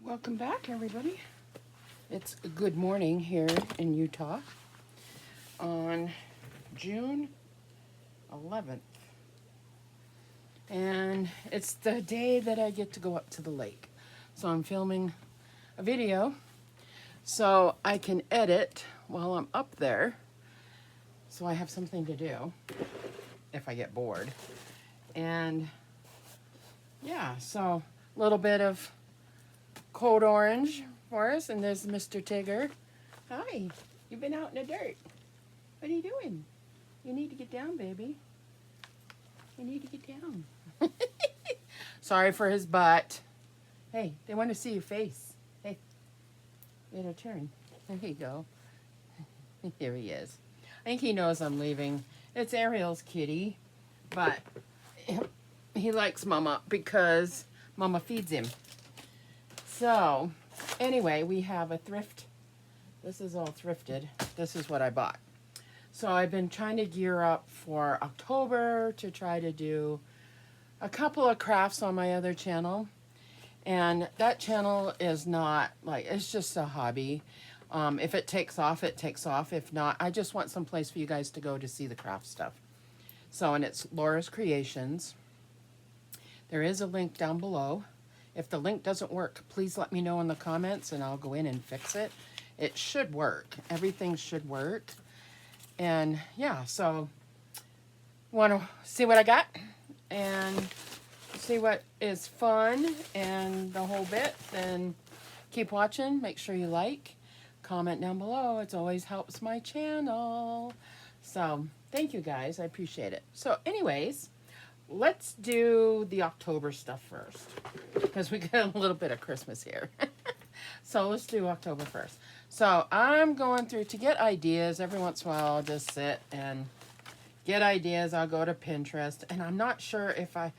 Welcome back, everybody. It's a good morning here in Utah on June 11th. And it's the day that I get to go up to the lake. So I'm filming a video so I can edit while I'm up there. So I have something to do if I get bored. And yeah, so a little bit of Code Orange for us, and there's Mr. Tigger. Hi, you've been out in the dirt. What are you doing? You need to get down, baby. You need to get down. Sorry for his butt. Hey, they want to see your face. Hey, you gotta turn. There you go. Here he is. I think he knows I'm leaving. It's Ariel's kitty, but he likes Mama because Mama feeds him. So, anyway, we have a thrift. This is all thrifted. This is what I bought. So I've been trying to gear up for October to try to do a couple of crafts on my other channel. And that channel is not, like, it's just a hobby. If it takes off, it takes off. If not, I just want some place for you guys to go to see the craft stuff. So, and it's Laura's Creations. There is a link down below. If the link doesn't work, please let me know in the comments and I'll go in and fix it. It should work. Everything should work. And yeah, so want to see what I got and see what is fun and the whole bit. Then keep watching. Make sure you like, comment down below. It always helps my channel. So thank you guys. I appreciate it. So anyways, let's do the October stuff first, because we got a little bit of Christmas here. So let's do October 1st. So I'm going through to get ideas. Every once in a while I'll just sit and get ideas. I'll go to Pinterest, and I'm not sure if I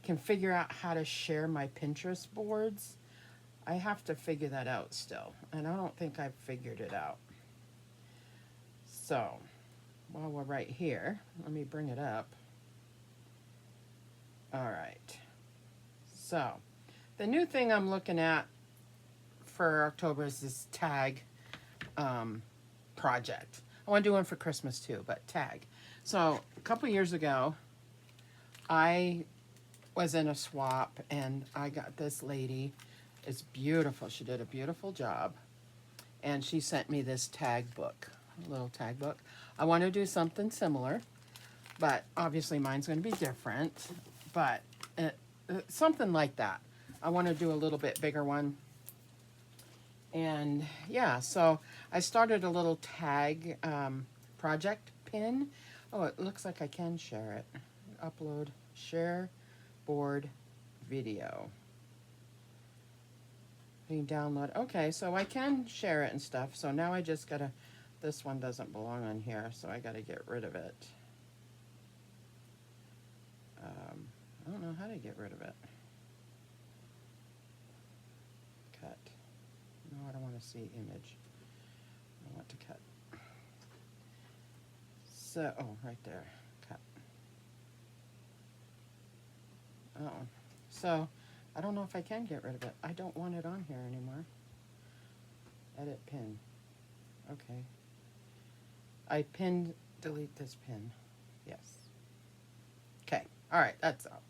can figure out how to share my Pinterest boards. I have to figure that out still, and I don't think I've figured it out. So while we're right here, let me bring it up. All right, so the new thing I'm looking at for October is this tag project. I want to do one for Christmas too, but tag. So a couple years ago, I was in a swap and I got this lady. It's beautiful. She did a beautiful job. And she sent me this tag book, a little tag book. I want to do something similar, but obviously mine's going to be different. But something like that. I want to do a little bit bigger one. And yeah, so I started a little tag project pin. Oh, it looks like I can share it. Upload, share, board, video. You can download. Okay, so I can share it and stuff. So now I just gotta, this one doesn't belong on here, so I gotta get rid of it. I don't know how to get rid of it. Cut. No, I don't want to see image. I want to cut. So, oh, right there. Cut. Oh. So, I don't know if I can get rid of it. I don't want it on here anymore. Edit pin. Okay. I pinned, delete this pin. Yes. Okay. All right, that's out.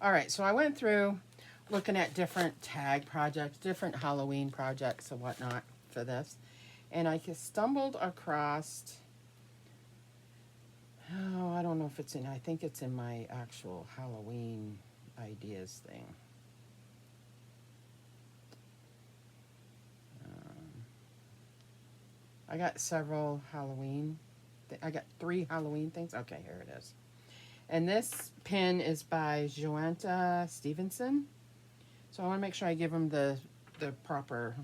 All right, so I went through looking at different tag projects, different Halloween projects and whatnot for this. And I stumbled across, oh, I don't know if it's in, I think it's in my actual Halloween ideas thing. I got several Halloween, I got 3 Halloween things. Okay, here it is. And this pin is by Joanta Stevenson. So I want to make sure I give them the proper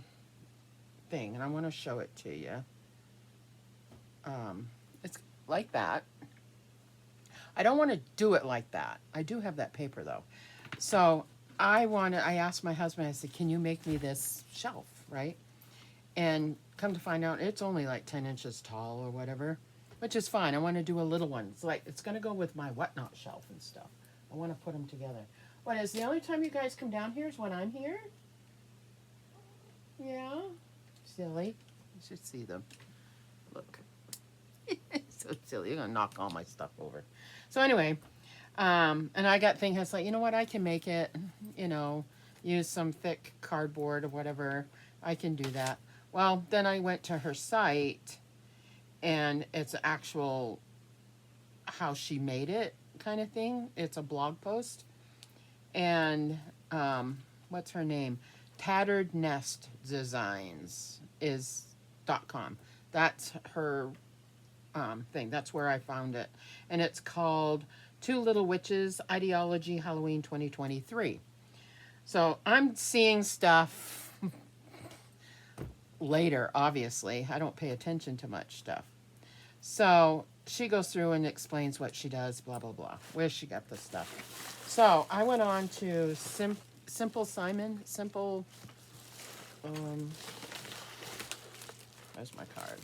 thing. And I want to show it to you. It's like that. I don't want to do it like that. I do have that paper though. So I asked my husband, I said, can you make me this shelf, right? And come to find out, it's only like 10 inches tall or whatever. Which is fine. I want to do a little one. It's like, it's going to go with my whatnot shelf and stuff. I want to put them together. What is the only time you guys come down here is when I'm here? Yeah. Silly. You should see them. Look. So silly. You're going to knock all my stuff over. So anyway, and I got thinking, I was like, you know what? I can make it, you know, use some thick cardboard or whatever. I can do that. Well, then I went to her site, and it's actual how she made it kind of thing. It's a blog post. And what's her name? Tattered Nest Designs is .com. That's her thing. That's where I found it. And it's called Two Little Witches Ideology Halloween 2023. So I'm seeing stuff later, obviously. I don't pay attention to much stuff. So she goes through and explains what she does, blah, blah, blah, where she got the stuff. So I went on to Simple Simon. Where's my card?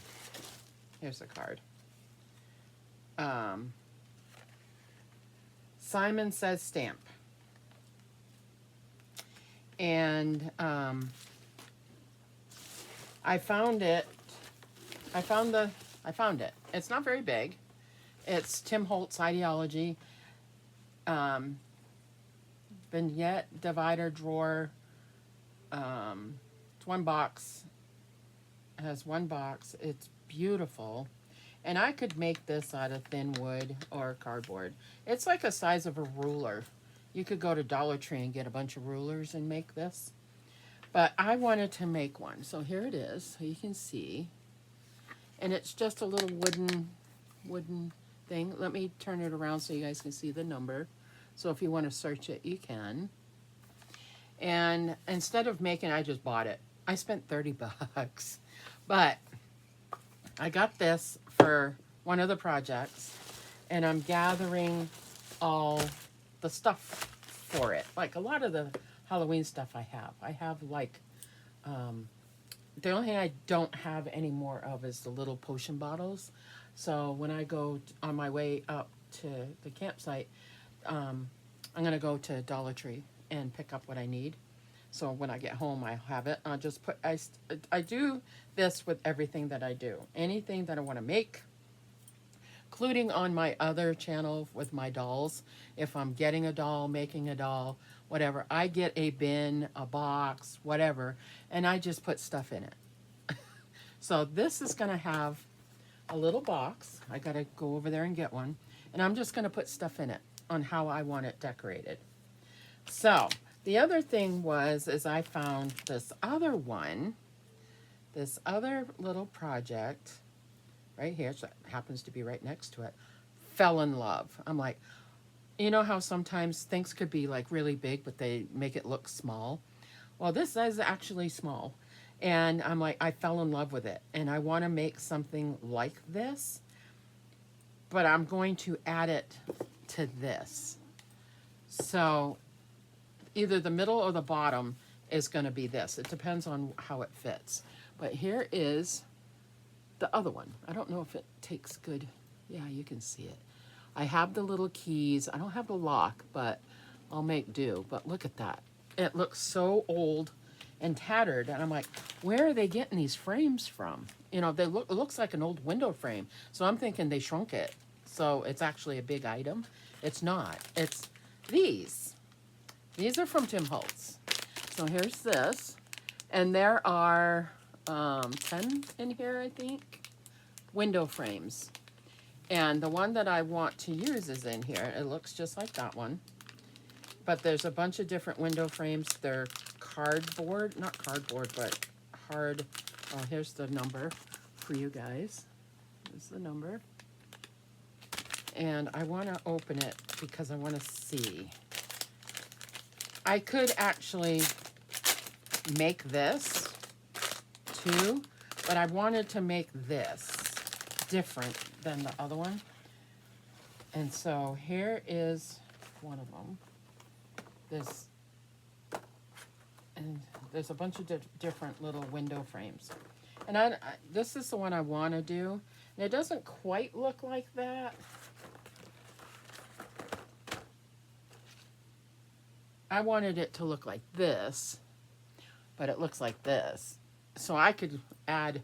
Here's the card. Simon Says Stamp. And I found it. I found it. It's not very big. It's Tim Holtz Ideology. Vignette, divider, drawer. It's one box. It has one box. It's beautiful. And I could make this out of thin wood or cardboard. It's like the size of a ruler. You could go to Dollar Tree and get a bunch of rulers and make this. But I wanted to make one. So here it is, so you can see. And it's just a little wooden thing. Let me turn it around so you guys can see the number. So if you want to search it, you can. And instead of making, I just bought it. I spent 30 bucks. But I got this for one of the projects, and I'm gathering all the stuff for it. Like a lot of the Halloween stuff I have like, the only thing I don't have any more of is the little potion bottles. So when I go on my way up to the campsite, I'm going to go to Dollar Tree and pick up what I need. So when I get home, I'll have it. I'll just put, I do this with everything that I do. Anything that I want to make, including on my other channel with my dolls. If I'm getting a doll, making a doll, whatever, I get a bin, a box, whatever, and I just put stuff in it. So this is going to have a little box. I got to go over there and get one. And I'm just going to put stuff in it on how I want it decorated. So the other thing is I found this other one, this other little project right here, so it happens to be right next to it, Fell in Love. I'm like, you know how sometimes things could be like really big, but they make it look small? Well, this is actually small. And I'm like, I fell in love with it. And I want to make something like this, but I'm going to add it to this. So either the middle or the bottom is going to be this. It depends on how it fits. But here is the other one. I don't know if it takes good. Yeah, you can see it. I have the little keys. I don't have the lock, but I'll make do. But look at that. It looks so old and tattered. And I'm like, where are they getting these frames from? You know, it looks like an old window frame. So I'm thinking they shrunk it. So it's actually a big item. It's not. It's these. These are from Tim Holtz. So here's this. And there are 10 in here, I think, window frames. And the one that I want to use is in here. It looks just like that one. But there's a bunch of different window frames. They're cardboard, not cardboard, but hard. Oh, here's the number for you guys. Here's the number. And I want to open it because I want to see. I could actually make this too, but I wanted to make this different than the other one. And so here is one of them. There's a bunch of different little window frames. And this is the one I want to do. And it doesn't quite look like that. I wanted it to look like this, but it looks like this. so I could add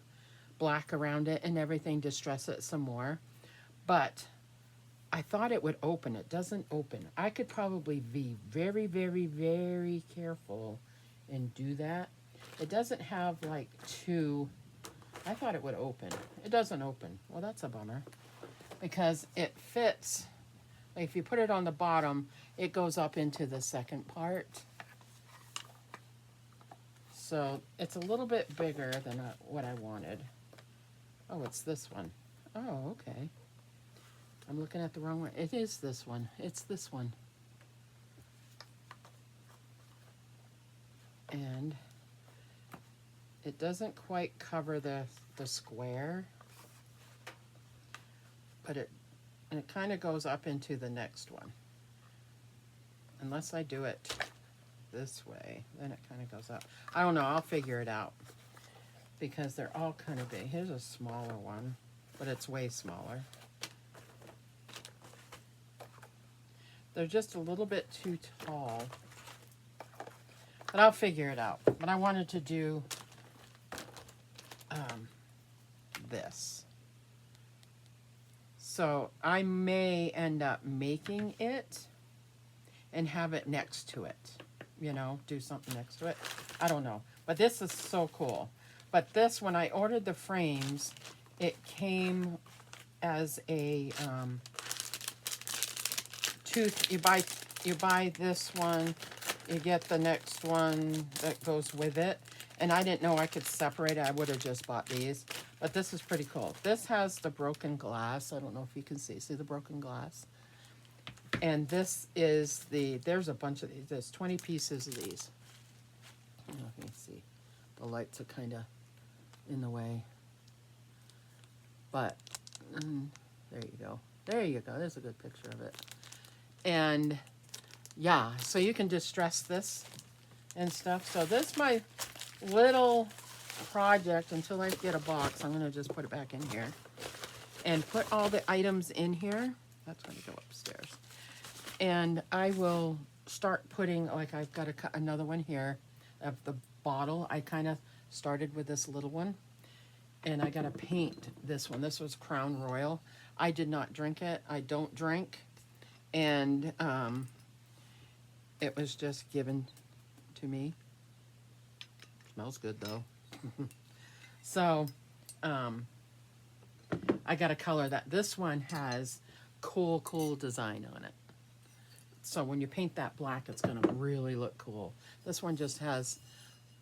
black around it and everything, distress it some more. But I thought it would open. It doesn't open. I could probably be very, very, very careful and do that. It doesn't have like two. I thought it would open. It doesn't open. Well, that's a bummer because it fits. Like if you put it on the bottom, it goes up into the second part. So it's a little bit bigger than what I wanted. Oh, it's this one. Oh, okay. I'm looking at the wrong one. It is this one. It's this one. And it doesn't quite cover the square, but it kind of goes up into the next one. Unless I do it this way, then it kind of goes up. I don't know. I'll figure it out because they're all kind of big. Here's a smaller one, but it's way smaller. They're just a little bit too tall, but I'll figure it out. But I wanted to do this. So I may end up making it and have it next to it. You know, do something next to it. I don't know. But this is so cool. But this, when I ordered the frames, it came as a tooth. You buy this one, you get the next one that goes with it. And I didn't know I could separate it. I would have just bought these. But this is pretty cool. This has the broken glass. I don't know if you can see. See the broken glass? And this is there's a bunch of these. There's 20 pieces of these. I don't know if you can see. The lights are kind of in the way. But, there you go. There you go. There's a good picture of it. And, yeah, so you can distress this and stuff. So this is my little project until I get a box. I'm going to just put it back in here. And put all the items in here. That's going to go upstairs. And I will start putting, like I've got another one here of the bottle. I kind of started with this little one. And I got to paint this one. This was Crown Royal. I did not drink it. I don't drink. And it was just given to me. Smells good though. So I got to color that. This one has cool design on it. So when you paint that black, it's going to really look cool. This one just has,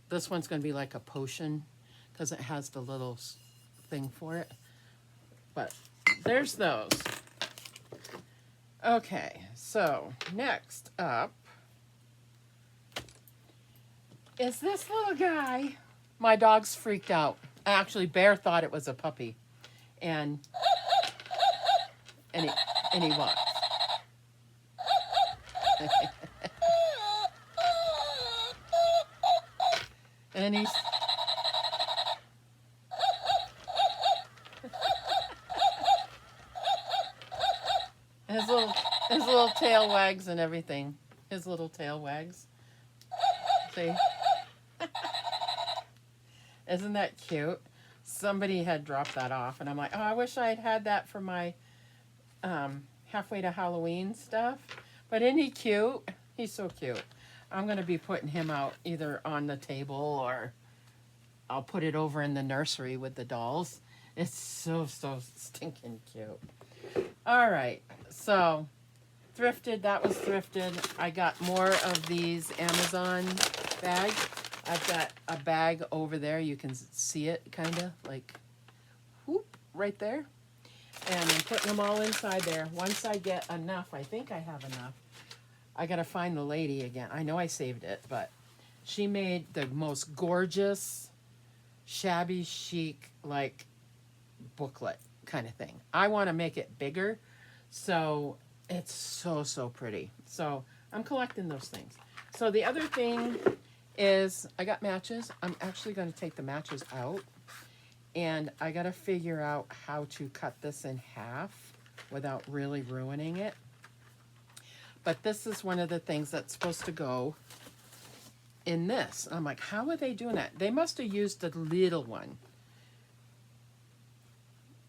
this one's going to be like a potion because it has the little thing for it. But there's those. Okay, so next up is this little guy. My dog's freaked out. Actually, Bear thought it was a puppy. And he walks. And he's his little tail wags and everything. His little tail wags. See? Isn't that cute? Somebody had dropped that off, and I'm like, oh, I wish I had had that for my halfway to Halloween stuff. But isn't he cute? He's so cute. I'm going to be putting him out either on the table or I'll put it over in the nursery with the dolls. It's so stinking cute. All right. So, thrifted. That was thrifted. I got more of these Amazon bags. I've got a bag over there. You can see it kind of like whoop right there. And I'm putting them all inside there. Once I get enough, I think I have enough. I got to find the lady again. I know I saved it, but she made the most gorgeous, shabby chic, like, booklet kind of thing. I want to make it bigger, so it's so pretty. So I'm collecting those things. So the other thing is I got matches. I'm actually going to take the matches out, and I got to figure out how to cut this in half without really ruining it. But this is one of the things that's supposed to go in this. I'm like, how are they doing that? They must have used a little one,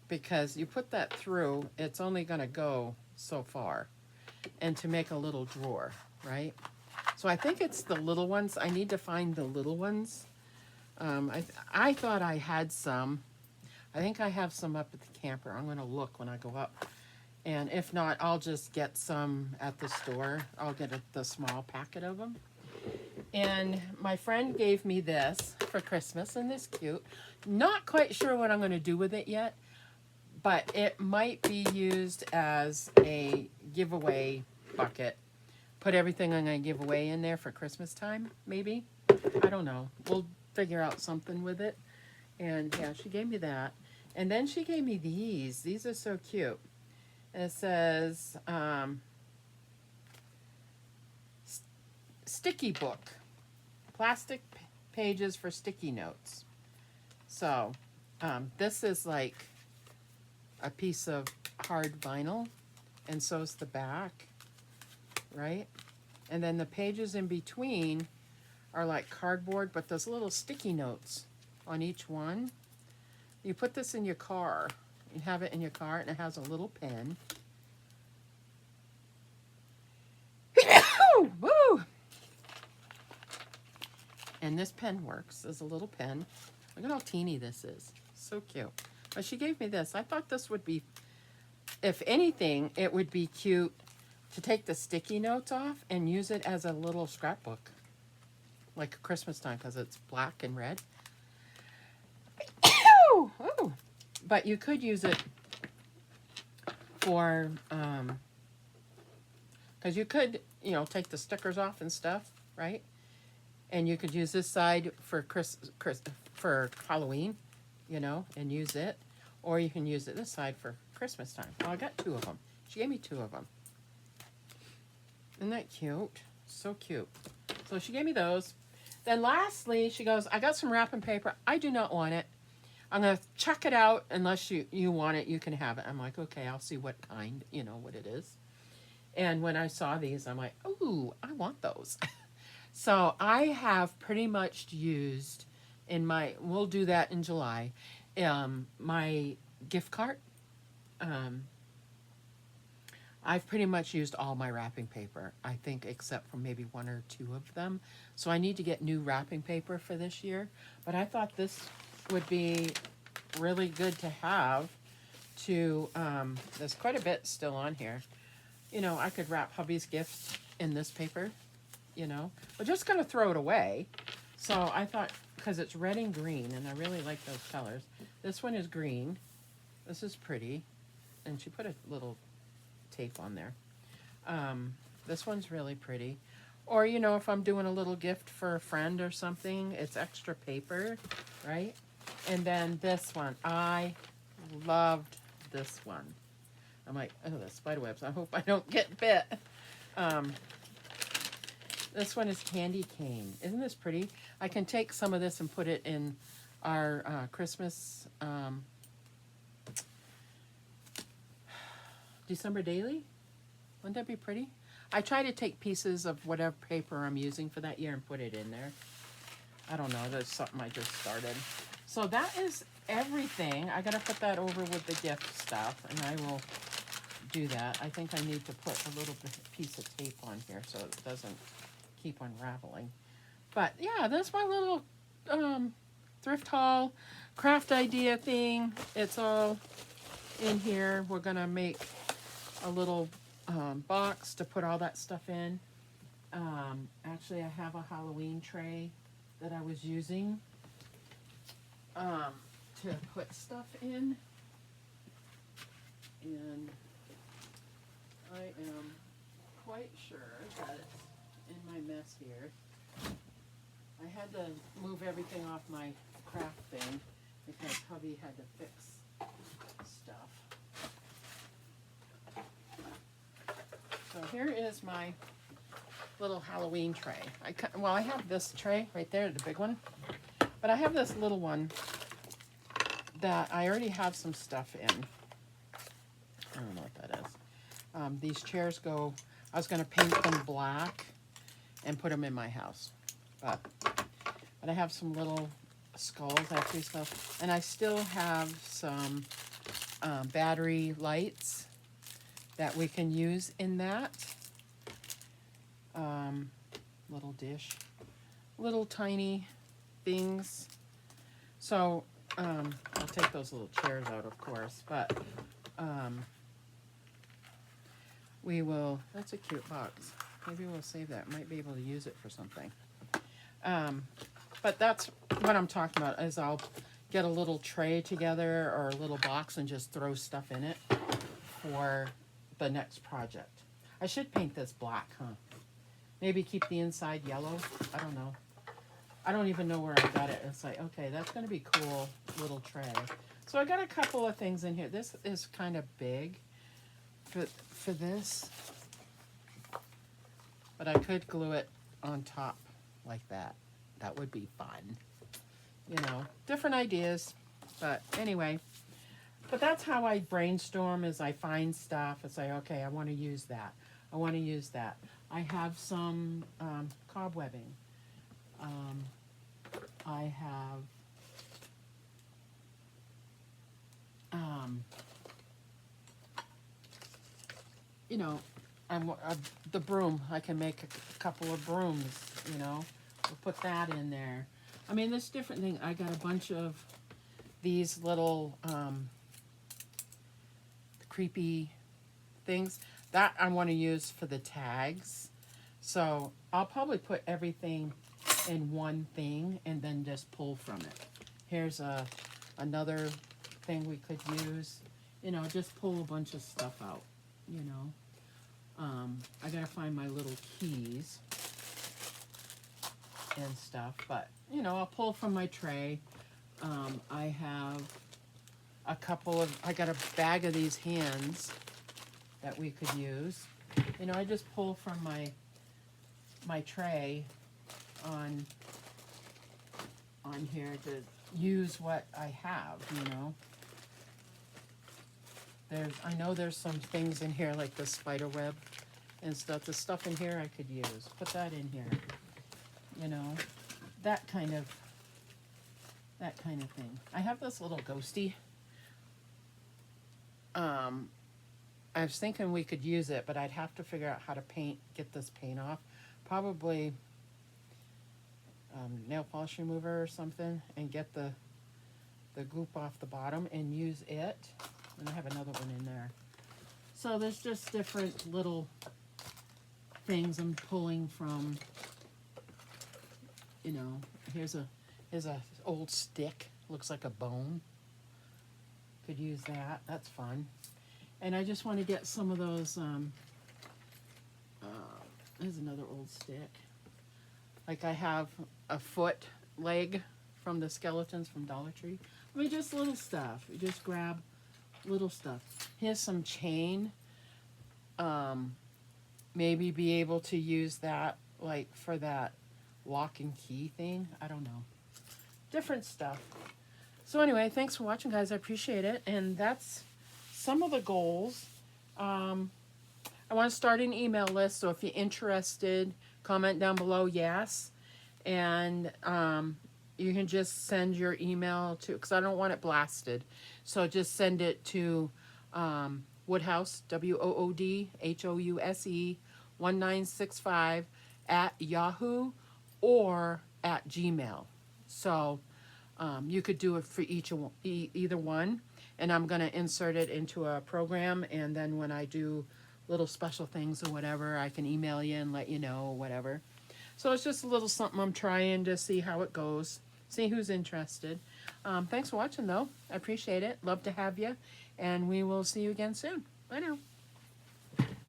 because you put that through, it's only going to go so far, and to make a little drawer, right? So I think it's the little ones. I need to find the little ones. I thought I had some. I think I have some up at the camper. I'm going to look when I go up. And if not, I'll just get some at the store. I'll get the small packet of them. And my friend gave me this for Christmas, and this is cute. Not quite sure what I'm going to do with it yet, but it might be used as a giveaway bucket. Put everything I'm going to give away in there for Christmas time, maybe. I don't know. We'll figure out something with it. And yeah, she gave me that. And then she gave me these. These are so cute. And it says, sticky book. Plastic pages for sticky notes. So, this is like a piece of hard vinyl. And so is the back, right? And then the pages in between are like cardboard, but there's little sticky notes on each one. You put this in your car. You have it in your car, and it has a little pen. Woo! And this pen works as a little pen. Look at how teeny this is. So cute. But she gave me this. I thought this would be, if anything, it would be cute to take the sticky notes off and use it as a little scrapbook. Like a Christmas time, because it's black and red. Ooh. But you could use it for, because you could, take the stickers off and stuff, right? And you could use this side for for Halloween, and use it. Or you can use it this side for Christmas time. Well, I got 2 of them. She gave me 2 of them. Isn't that cute? So cute. So she gave me those. Then lastly, she goes, I got some wrapping paper. I do not want it. I'm going to chuck it out unless you want it. You can have it. I'm like, okay, I'll see what kind, what it is. And when I saw these, I'm like, ooh, I want those. So I have pretty much used we'll do that in July, my gift cart. I've pretty much used all my wrapping paper, I think, except for maybe 1 or 2 of them. So I need to get new wrapping paper for this year. But I thought this would be really good to have there's quite a bit still on here. I could wrap hubby's gifts in this paper, We're just going to throw it away. So I thought, because it's red and green, and I really like those colors. This one is green. This is pretty. And she put a little tape on there. This one's really pretty. Or, if I'm doing a little gift for a friend or something, it's extra paper, right? And then this one. I loved this one. I'm like, oh, the spider webs. I hope I don't get bit. This one is candy cane. Isn't this pretty? I can take some of this and put it in our Christmas December daily. Wouldn't that be pretty? I try to take pieces of whatever paper I'm using for that year and put it in there. I don't know. That's something I just started. So that is everything. I got to put that over with the gift stuff, and I will do that. I think I need to put a little piece of tape on here so it doesn't keep unraveling. But yeah, that's my little thrift haul craft idea thing. It's all in here. We're going to make a little box to put all that stuff in. Actually, I have a Halloween tray that I was using to put stuff in. And I am quite sure that it's in my mess here. I had to move everything off my craft thing because hubby had to fix stuff. So here is my little Halloween tray. I have this tray right there, the big one. But I have this little one that I already have some stuff in. I don't know what that is. These chairs I was going to paint them black and put them in my house. But I have some little skulls. I have 3 skulls. And I still have some battery lights that we can use in that. Little dish. Little tiny things. So, I'll take those little chairs out, of course. But we will, that's a cute box. Maybe we'll save that. Might be able to use it for something. But that's what I'm talking about, is I'll get a little tray together or a little box and just throw stuff in it for the next project. I should paint this black, huh? Maybe keep the inside yellow. I don't know. I don't even know where I got it. It's like, okay, that's going to be cool, little tray. So I got a couple of things in here. This is kind of big for this. But I could glue it on top like that. That would be fun. You know, different ideas. But anyway, but that's how I brainstorm, is I find stuff and say, okay, I want to use that. I want to use that. I have some cobwebbing. I have you know, the broom. I can make a couple of brooms, you know. We'll put that in there. I mean, there's different things. I got a bunch of these little creepy things that I want to use for the tags. So I'll probably put everything in one thing and then just pull from it. Here's another thing we could use. You know, just pull a bunch of stuff out, you know. I gotta find my little keys and stuff, but you know, I'll pull from my tray. I have I got a bag of these hands that we could use. You know, I just pull from my tray on here to use what I have, you know. I know there's some things in here like the spider web and stuff. The stuff in here I could use. Put that in here. You know, that kind of thing. I have this little ghosty. I was thinking we could use it, but I'd have to figure out how to get this paint off. Probably nail polish remover or something, and get the goop off the bottom and use it. And I have another one in there. So there's just different little things I'm pulling from. You know, here's a old stick. Looks like a bone. Could use that. That's fun. And I just want to get some of those. There's another old stick. Like I have a foot leg from the skeletons from Dollar Tree. I mean, just little stuff. You just grab little stuff. Here's some chain. Maybe be able to use that like for that lock and key thing. I don't know. Different stuff. So anyway, thanks for watching, guys. I appreciate it. And that's some of the goals. I want to start an email list. So if you're interested, comment down below yes. And you can just send your email to, because I don't want it blasted. So just send it to Woodhouse, WOODHOUSE 1965 at Yahoo or at Gmail. So you could do it for either one. And I'm going to insert it into a program. And then when I do little special things or whatever, I can email you and let you know or whatever. So it's just a little something I'm trying to see how it goes. See who's interested. Thanks for watching, though. I appreciate it. Love to have you. And we will see you again soon. Bye now.